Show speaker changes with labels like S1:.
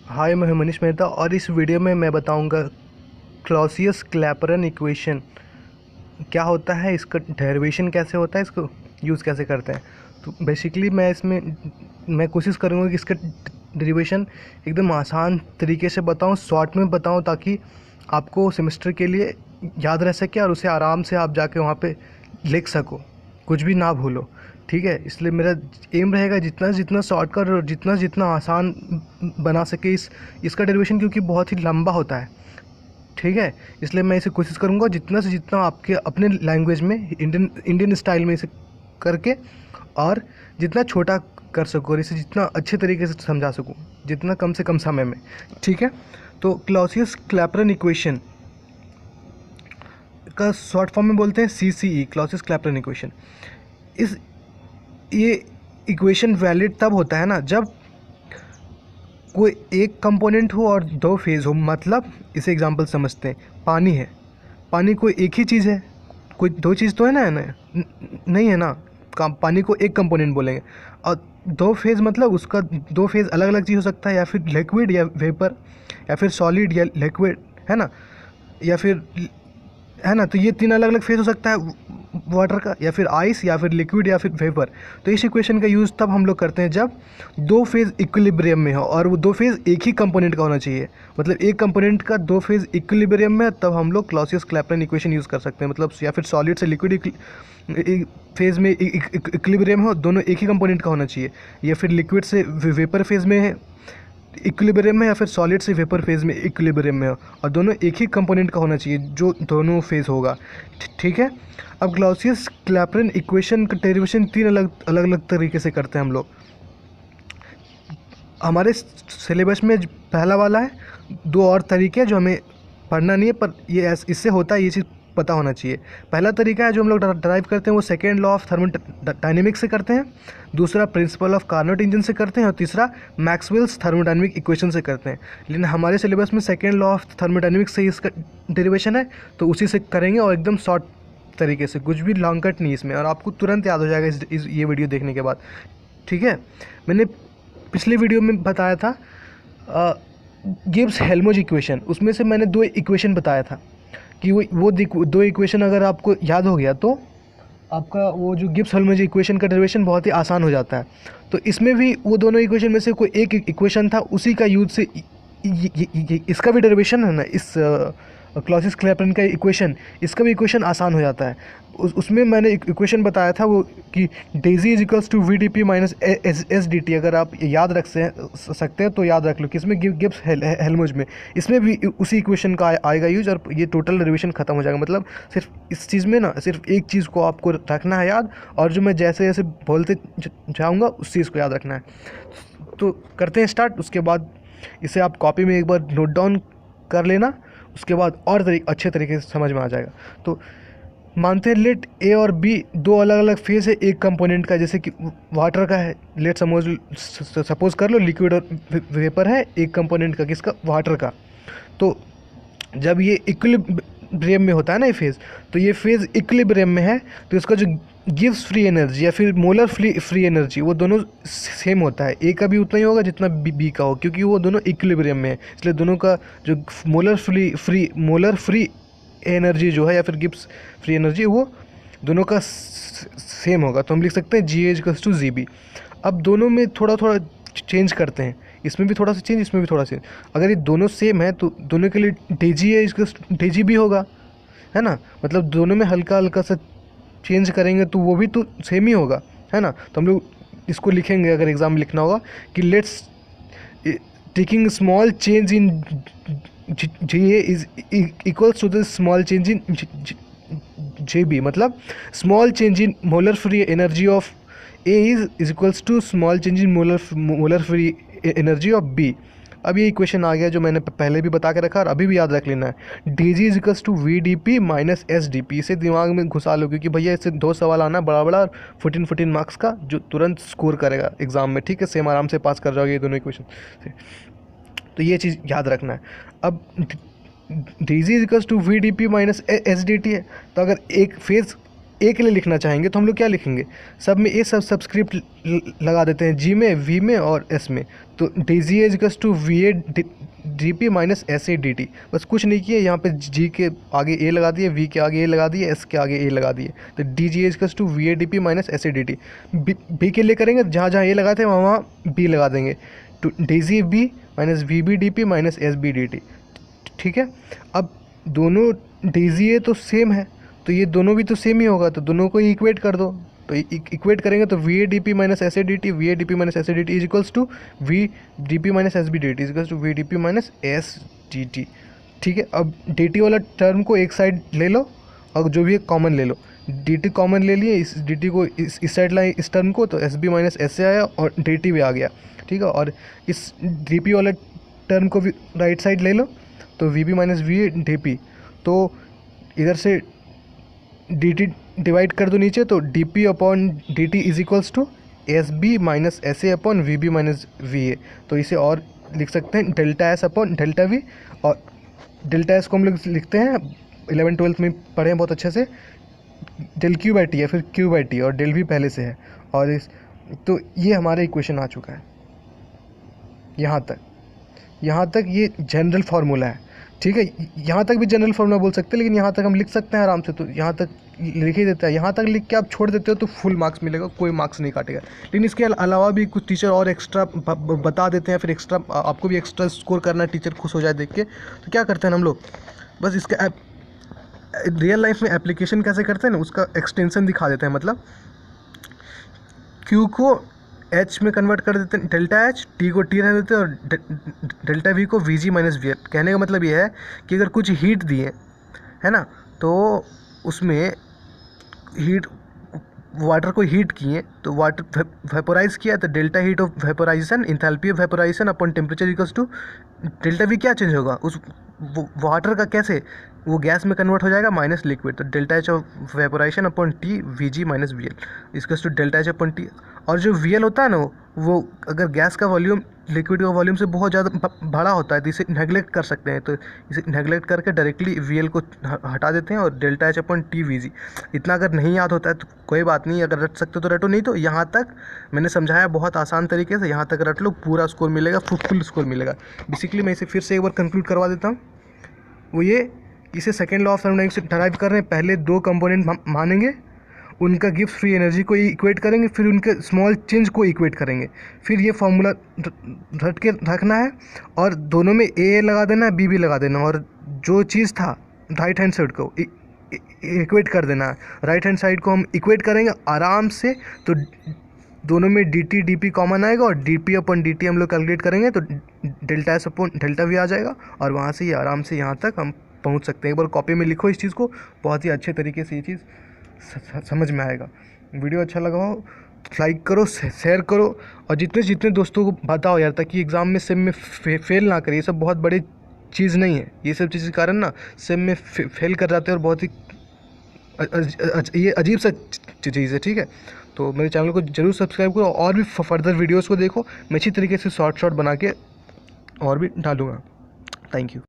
S1: हाय, मैं हूं मनीष मेहता और इस वीडियो में मैं बताऊंगा क्लॉसियस क्लैपेरन इक्वेशन क्या होता है, इसका डेरिवेशन कैसे होता है, इसको यूज़ कैसे करते हैं। तो बेसिकली मैं कोशिश करूंगा कि इसका डेरिवेशन एकदम आसान तरीके से बताऊं, शॉर्ट में बताऊं, ताकि आपको सेमेस्टर के लिए याद रह सके और उसे आराम से आप जाके वहाँ पे लिख सको, कुछ भी ना भूलो। ठीक है, इसलिए मेरा एम रहेगा जितना जितना शॉर्ट कर और जितना जितना आसान बना सके इसका डेरिवेशन, क्योंकि बहुत ही लंबा होता है। ठीक है, इसलिए मैं इसे कोशिश करूँगा जितना से जितना आपके अपने लैंग्वेज में इंडियन स्टाइल में इसे करके, और जितना छोटा कर सकूँ और इसे जितना अच्छे तरीके से समझा सकूँ, जितना कम से कम समय में। ठीक है, तो क्लॉसियस क्लैपेरन इक्वेशन का शॉर्ट फॉर्म में बोलते हैं CCE, क्लॉसियस क्लैपेरन इक्वेशन। इस ये इक्वेशन वैलिड तब होता है ना जब कोई एक कंपोनेंट हो और दो फेज़ हो। मतलब इसे एग्जांपल समझते हैं, पानी है, पानी कोई एक ही चीज़ है, कोई दो चीज़ तो है ना, नहीं है ना। पानी को एक कंपोनेंट बोलेंगे, और दो फेज़ मतलब उसका दो फेज़ अलग अलग चीज़ हो सकता है, या फिर लिक्विड या वेपर, या फिर सॉलिड या लिक्विड, है ना, या फिर, है ना। तो ये तीन अलग अलग फेज हो सकता है वाटर का, या फिर आइस, या फिर लिक्विड, या फिर वेपर। तो इस इक्वेशन का यूज़ तब हम लोग करते हैं जब दो फेज़ इक्विलिब्रियम में हो, और वो दो फेज़ एक ही कंपोनेंट का होना चाहिए। मतलब एक कंपोनेंट का दो फेज़ इक्विलिब्रियम में, तब हम लोग क्लॉसियस क्लैपेरन इक्वेशन यूज़ कर सकते हैं। मतलब या फिर सॉलिड से लिक्विड फेज़ में इक्विलिब्रियम हो, दोनों एक ही कंपोनेंट का होना चाहिए, या फिर लिक्विड से वेपर फेज़ में इक्विलिब्रियम में, या फिर सॉलिड से वेपर फेज़ में इक्विलिब्रियम में हो, और दोनों एक ही कंपोनेंट का होना चाहिए जो दोनों फेज़ होगा। ठीक है, अब क्लॉसियस क्लैपेरन इक्वेशन का डेरिवेशन तीन अलग अलग तरीके से करते हैं हम लोग। हमारे सिलेबस में पहला वाला है, दो और तरीके जो हमें पढ़ना नहीं है, पर ये इससे होता है, ये चीज़ पता होना चाहिए। पहला तरीका है जो हम लोग ड्राइव करते हैं, वो सेकेंड लॉ ऑफ थर्मोडायनेमिक्स से करते हैं, दूसरा प्रिंसिपल ऑफ कार्नोट इंजन से करते हैं, और तीसरा मैक्सवेल्स थर्मोडायनेमिक इक्वेशन से करते हैं। लेकिन हमारे सिलेबस में सेकेंड लॉ ऑफ थर्मोडायनेमिक्स से इसका डेरिवेशन है, तो उसी से करेंगे, और एकदम शॉर्ट तरीके से, कुछ भी लॉन्ग कट नहीं इसमें, और आपको तुरंत याद हो जाएगा ये वीडियो देखने के बाद। ठीक है, मैंने पिछले वीडियो में बताया था गिब्स हेल्महोल्ट्ज़ इक्वेशन, उसमें से मैंने दो इक्वेशन बताया था कि वो दो इक्वेशन अगर आपको याद हो गया तो आपका वो जो गिब्स हेल्महोल्ट्ज़ इक्वेशन का डेरिवेशन बहुत ही आसान हो जाता है। तो इसमें भी वो दोनों इक्वेशन में से कोई एक इक्वेशन था, उसी का यूज से इसका भी डेरिवेशन है ना, इस क्लॉसियस क्लैपेरन का इक्वेशन, इसका भी इक्वेशन आसान हो जाता है। उसमें मैंने इक्वेशन बताया था वो कि dG is equals to VdP minus SDT। अगर आप याद रख सकते हैं तो याद रख लो कि इसमें गिब्स हेल्महोल्ट्ज़ में इसमें भी उसी इक्वेशन का आएगा यूज, और ये टोटल डेरिवेशन खत्म हो जाएगा। मतलब सिर्फ इस चीज़ में ना, सिर्फ एक चीज़ को आपको रखना है याद, और जो मैं जैसे जैसे बोलते जाऊँगा उस चीज़ को याद रखना है। तो करते हैं स्टार्ट। उसके बाद इसे आप कॉपी में एक बार नोट डाउन कर लेना, उसके बाद और अच्छे तरीके से समझ में आ जाएगा। तो मानते हैं लेट A और B दो अलग अलग फेज़ है एक कंपोनेंट का, जैसे कि वाटर का है, लेट सपोज कर लो लिक्विड और वेपर है एक कंपोनेंट का, किसका, वाटर का। तो जब ये इक्विलिब्रियम में होता है ना ये फेज़, तो ये फेज़ इक्विलिब्रियम में है, तो इसका जो गिव्स फ्री एनर्जी या फिर मोलर फ्री एनर्जी, वो दोनों सेम होता है। ए का भी उतना ही होगा जितना बी का हो, क्योंकि वो दोनों इक्विलिब्रियम में है, इसलिए दोनों का जो मोलर फ्री एनर्जी जो है, या फिर गिब्स फ्री एनर्जी, वो दोनों का सेम होगा। तो हम लिख सकते हैं GA=GB। अब दोनों में थोड़ा थोड़ा चेंज करते हैं, इसमें भी थोड़ा सा चेंज, इसमें भी थोड़ा सा। अगर ये दोनों सेम है तो दोनों के लिए DGA=DGB होगा, है ना। मतलब दोनों में हल्का हल्का सा चेंज करेंगे तो वो भी तो सेम ही होगा, है ना। तो हम लोग इसको लिखेंगे, अगर एग्ज़ाम में लिखना होगा कि let's taking small change in GA is equals to the small change in JB। मतलब small change in molar free energy of A is equals to small change in molar free energy of B। अब ये equation आ गया जो मैंने पहले भी बता के रखा, और अभी भी याद रख लेना है, DG is equals to VdP minus SDP। इसे दिमाग में घुसा लो, क्योंकि भैया इससे दो सवाल आना बड़ा बड़ा, 14 मार्क्स का, जो तुरंत स्कोर करेगा एग्जाम में। ठीक है, सेम आराम से पास कर जाओगे ये दोनों इक्वेशन से। तो ये चीज़ याद रखना है। अब DG is equals to VdP minus SDT है, तो अगर एक फेज़ ए के लिए लिखना चाहेंगे तो हम लोग क्या लिखेंगे, सब में ए सब्सक्रिप्ट लगा देते हैं, जी में, वी में और एस में। तो D G A equals to V A D P minus S A D T. बस कुछ नहीं किया, यहाँ पे जी के आगे ए लगा दिए, वी के आगे ए लगा दिए, एस के आगे ए लगा दिए। तो D G A equals to V A D P minus S A D T. B के लिए करेंगे, जहाँ जहाँ ए लगाते हैं वहाँ बी लगा देंगे। तो D G B minus V B D P minus S B D T. ठीक है, अब दोनों डी जी ए तो सेम है, तो ये दोनों भी तो सेम ही होगा, तो दोनों को इक्वेट कर दो। तो इक्वेट करेंगे तो V A D P minus S A D T, V A D P minus S A D T is equals to V D P minus S B D T is equals to V D P minus S D T. ठीक है, अब D T वाला term को एक side ले लो और जो भी है कॉमन ले लो। डी टी कॉमन ले लिए, इस डी टी को इस साइड लाए इस टर्म को, तो S B minus S A आया और डी टी भी आ गया। ठीक है, और इस डी पी वाला टर्म को भी राइट साइड ले लो, तो V B minus V D P. तो इधर से डी टी डिवाइड कर दो नीचे, तो D P upon D T is equals to S B minus S A upon V B minus V A. तो इसे और लिख सकते हैं delta S upon delta V, और डेल्टा एस को हम लोग लिखते हैं 11-12 में पढ़े हैं बहुत अच्छे से, डेल क्यू बाई टी है, फिर क्यू बाई टी, और डेल भी पहले से है। और इस तो ये हमारा इक्वेशन आ चुका है यहाँ तक ये जनरल फार्मूला है। ठीक है, यहाँ तक भी जनरल फार्मूला बोल सकते हैं, लेकिन यहाँ तक हम लिख सकते हैं आराम से। तो यहाँ तक लिख ही देता है, यहाँ तक लिख के आप छोड़ देते हो तो फुल मार्क्स मिलेगा, कोई मार्क्स नहीं काटेगा। लेकिन इसके अलावा भी कुछ टीचर और एक्स्ट्रा बता देते हैं, फिर एक्स्ट्रा आपको भी एक्स्ट्रा स्कोर करना है, टीचर खुश हो जाए देख के। तो क्या करते हैं हम लोग, बस इसका रियल लाइफ में एप्लीकेशन कैसे करते हैं ना, उसका एक्सटेंशन दिखा देते हैं। मतलब क्यू को एच में कन्वर्ट कर देते हैं, डेल्टा एच, टी को टी रहने देते हैं, और डेल्टा वी को we G minus V L. कहने का मतलब ये है कि अगर कुछ हीट दिए है ना, तो उसमें हीट वाटर को हीट किए, तो वाटर वेपोराइज किया, तो delta heat of vaporisation, enthalpy of vaporisation upon temperature equals to delta V. क्या चेंज होगा उस वाटर का, कैसे वो गैस में कन्वर्ट हो जाएगा माइनस लिक्विड, तो delta H of vaporisation upon T V G minus V L equals to delta H upon T. और जो वी एल होता है ना, वो अगर गैस का वॉल्यूम लिक्विड का वॉल्यूम से बहुत ज़्यादा बड़ा होता है तो इसे नेगलेक्ट कर सकते हैं, तो इसे नेगलेक्ट करके डायरेक्टली वी एल को हटा देते हैं, और delta H upon T V जी। इतना अगर नहीं याद होता है तो कोई बात नहीं, अगर रट सकते हो तो रटो, नहीं तो यहाँ तक मैंने समझाया बहुत आसान तरीके से, यहाँ तक रट लो, पूरा स्कोर मिलेगा, फुल स्कोर मिलेगा। बेसिकली मैं इसे फिर से एक बार कंक्लूड करवा देता हूँ। वो ये, इसे सेकेंड लॉ ऑफ थर्मोडायनामिक्स से डराइव कर रहे हैं। पहले दो कंपोनेंट मानेंगे, उनका गिब्स फ्री एनर्जी को इक्वेट करेंगे, फिर उनके स्मॉल चेंज को इक्वेट करेंगे, फिर ये फॉर्मूला रट के रखना है, और दोनों में ए लगा देना है, बी भी लगा देना, और जो चीज़ था राइट हैंड साइड को इक्वेट कर देना है। राइट हैंड साइड को हम इक्वेट करेंगे आराम से, तो दोनों में D T D P common आएगा, और D P upon D T हम लोग कैलकुलेट करेंगे तो delta S upon delta V आ जाएगा, और वहाँ से ये आराम से यहाँ तक हम पहुँच सकते हैं। एक बार कॉपी में लिखो इस चीज़ को, बहुत ही अच्छे तरीके से ये चीज़ समझ में आएगा। वीडियो अच्छा लगा हो लाइक करो, शेयर करो, और जितने दोस्तों को बताओ यार, ताकि एग्ज़ाम में सेम में फेल ना करें। ये सब बहुत बड़ी चीज़ नहीं है, ये सब चीज़ के कारण ना सेम में फेल कर जाते हैं, और बहुत ही ये अजीब सा चीज़ है। ठीक है, तो मेरे चैनल को जरूर सब्सक्राइब करो, और भी फर्दर वीडियोज़ को देखो। मैं अच्छी तरीके से शॉर्ट बना के और भी डालूँगा। Thank you.